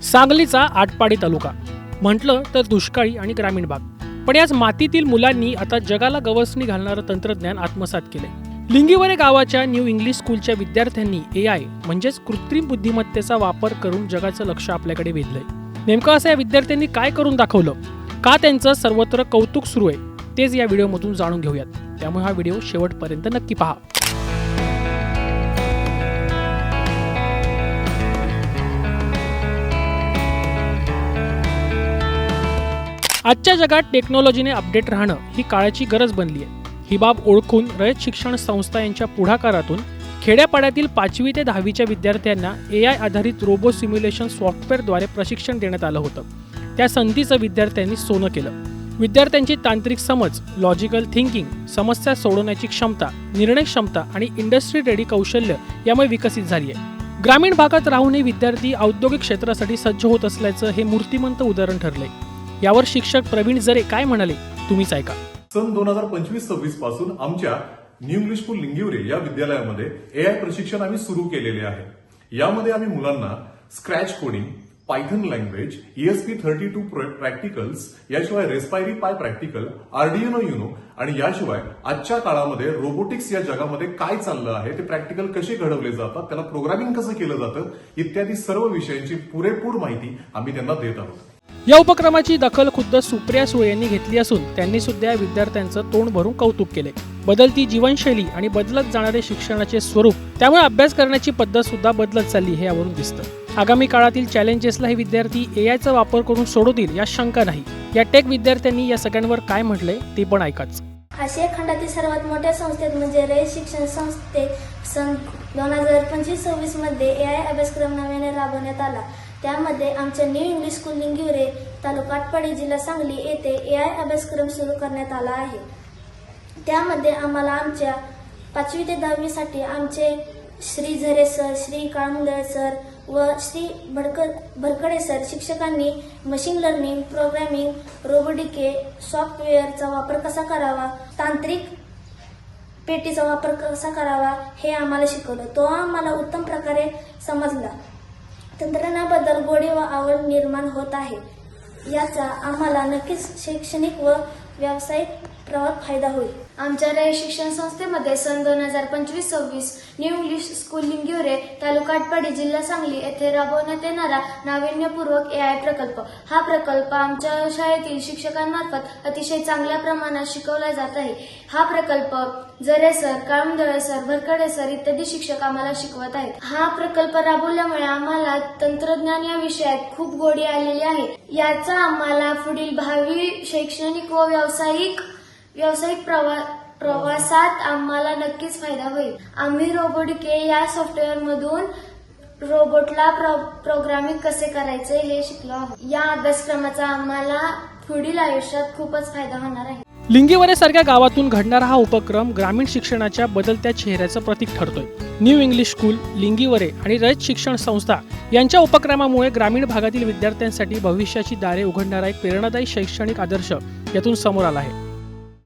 सांगलीचा आटपाडी तालुका म्हटलं तर दुष्काळी आणि ग्रामीण भाग. पण याच मातीतील मुलांनी आता जगाला गवसणी घालणारं तंत्रज्ञान आत्मसात केलंय. लिंगीवरे गावाच्या न्यू इंग्लिश स्कूलच्या विद्यार्थ्यांनी AI म्हणजेच कृत्रिम बुद्धिमत्तेचा वापर करून जगाचं लक्ष आपल्याकडे वेधलंय. नेमकं असं या विद्यार्थ्यांनी काय करून दाखवलं, का त्यांचं सर्वत्र कौतुक सुरू आहे, तेच या व्हिडिओमधून जाणून घेऊयात. त्यामुळे हा व्हिडिओ शेवटपर्यंत नक्की पहा. आजच्या जगात टेक्नॉलॉजीने अपडेट राहणं ही काळाची गरज बनली आहे. ही बाब ओळखून रयत शिक्षण संस्था यांच्या पुढाकारातून खेड्यापाड्यातील 5वी ते 10वीच्या विद्यार्थ्यांना AI आधारित रोबो सिम्युलेशन सॉफ्टवेअरद्वारे प्रशिक्षण देण्यात आलं होतं. त्या संधीचं विद्यार्थ्यांनी सोनं केलं. विद्यार्थ्यांची तांत्रिक समज, लॉजिकल थिंकिंग, समस्या सोडवण्याची क्षमता, निर्णय क्षमता आणि इंडस्ट्री रेडी कौशल्य यामुळे विकसित झाली आहे. ग्रामीण भागात राहूनही विद्यार्थी औद्योगिक क्षेत्रासाठी सज्ज होत असल्याचं हे मूर्तिमंत उदाहरण ठरलंय. यावर शिक्षक प्रवीण जरे काय म्हणाले, तुम्हीच ऐका. सन 2025-26 पासून आमच्या न्यू इंग्लिश स्कूल लिंगिवरे या विद्यालयामध्ये AI प्रशिक्षण आम्ही सुरू केलेले आहे. यामध्ये आम्ही मुलांना scratch coding, Python language, ESP32 practicals, याशिवाय रेस्पायरी पाय प्रॅक्टिकल, आर्डिनो युनो आणि याशिवाय आजच्या काळामध्ये रोबोटिक्स या जगामध्ये काय चाललं आहे, ते प्रॅक्टिकल कसे घडवले जातात, त्याला प्रोग्रामिंग कसं केलं जातं, इत्यादी सर्व विषयांची पुरेपूर माहिती आम्ही त्यांना देत आहोत. या उपक्रमाची दखल खुद्द सुप्रिया सुळे यांनी घेतली असून त्यांनी सुद्धा या विद्यार्थ्यांचं तोंड भरून कौतुक केले. बदलती जीवनशैली आणि बदलत जाणारे शिक्षणाचे स्वरूप, त्यामुळे अभ्यास करण्याची पद्धत सुद्धा बदलत चालली हे यावरून दिसतं. आगामी काळातील चॅलेंजेसला हे विद्यार्थी AIचा वापर करून सोडवतील या शंका नाही. या टेक विद्यार्थ्यांनी या सगळ्यांवर काय म्हटलंय ते पण ऐकाच. आशिया खंडातील सर्वात मोठ्या संस्थेत म्हणजे रयत शिक्षण संस्थेत सन 2025-26 मध्ये AI अभ्यासक्रम नव्याने राबवण्यात आला. त्यामध्ये आमच्या न्यू इंग्लिश स्कूल लिंगिवरे, तालुका आटपाडी, जिल्हा सांगली येथे AI अभ्यासक्रम सुरू करण्यात आला आहे. त्यामध्ये आम्हाला आमच्या 5वी ते 10वी साठी आमचे श्री झरे सर, श्री काळमुंदळे सर व श्री भरकडे सर शिक्षकांनी मशीन लर्निंग, प्रोग्रॅमिंग, रोबोटिके सॉफ्टवेअरचा वापर कसा करावा, तांत्रिक पेटीचा वापर कसा करावा हे आम्हाला शिकवलं. तो आम्हाला उत्तम प्रकारे समजला. तंत्रज्ञानाबद्दल गोडी व आवड निर्माण होत आहे. याचा आम्हाला नक्कीच शैक्षणिक व व्यावसायिक प्रवाहात फायदा होईल. आमच्या रयत शिक्षण संस्थेमध्ये सन 2025-26 न्यू इंग्लिश स्कूल लिंगिवरे, तालुका आटपाडी, जिल्हा सांगली येथे राबवण्यात येणारा नाविन्यपूर्वक AI प्रकल्प. हा प्रकल्प आमच्या शाळेतील शिक्षकांमार्फत अतिशय चांगल्या प्रमाणात शिकवला जात आहे. हा प्रकल्प जरे सर, काळमुंदळे सर, भरकडे सर इत्यादी शिक्षक आम्हाला शिकवत आहेत. हा प्रकल्प राबवल्यामुळे आम्हाला तंत्रज्ञान या विषयात खूप गोडी आलेली आहे. याचा आम्हाला पुढील भावी शैक्षणिक व व्यावसायिक प्रवासात आम्हाला नक्कीच फायदा होईल. आम्ही रोबोटिके या सॉफ्टवेअरमधून रोबोटला प्रोग्रामिंग कसे करायचे हे शिकलो आहोत. या अभ्यासक्रमाचा आम्हाला पुढील आयुष्यात खूपच फायदा होणार आहे. लिंगिवरे सारख्या गावातून घडणारा हा उपक्रम ग्रामीण शिक्षणाच्या बदलत्या चेहऱ्याचं प्रतीक ठरतोय. न्यू इंग्लिश स्कूल, लिंगिवरे आणि रयत शिक्षण संस्था यांच्या उपक्रमामुळे ग्रामीण भागातील विद्यार्थ्यांसाठी भविष्याची दारे उघडणारा एक प्रेरणादायी शैक्षणिक आदर्श यातून समोर आला आहे.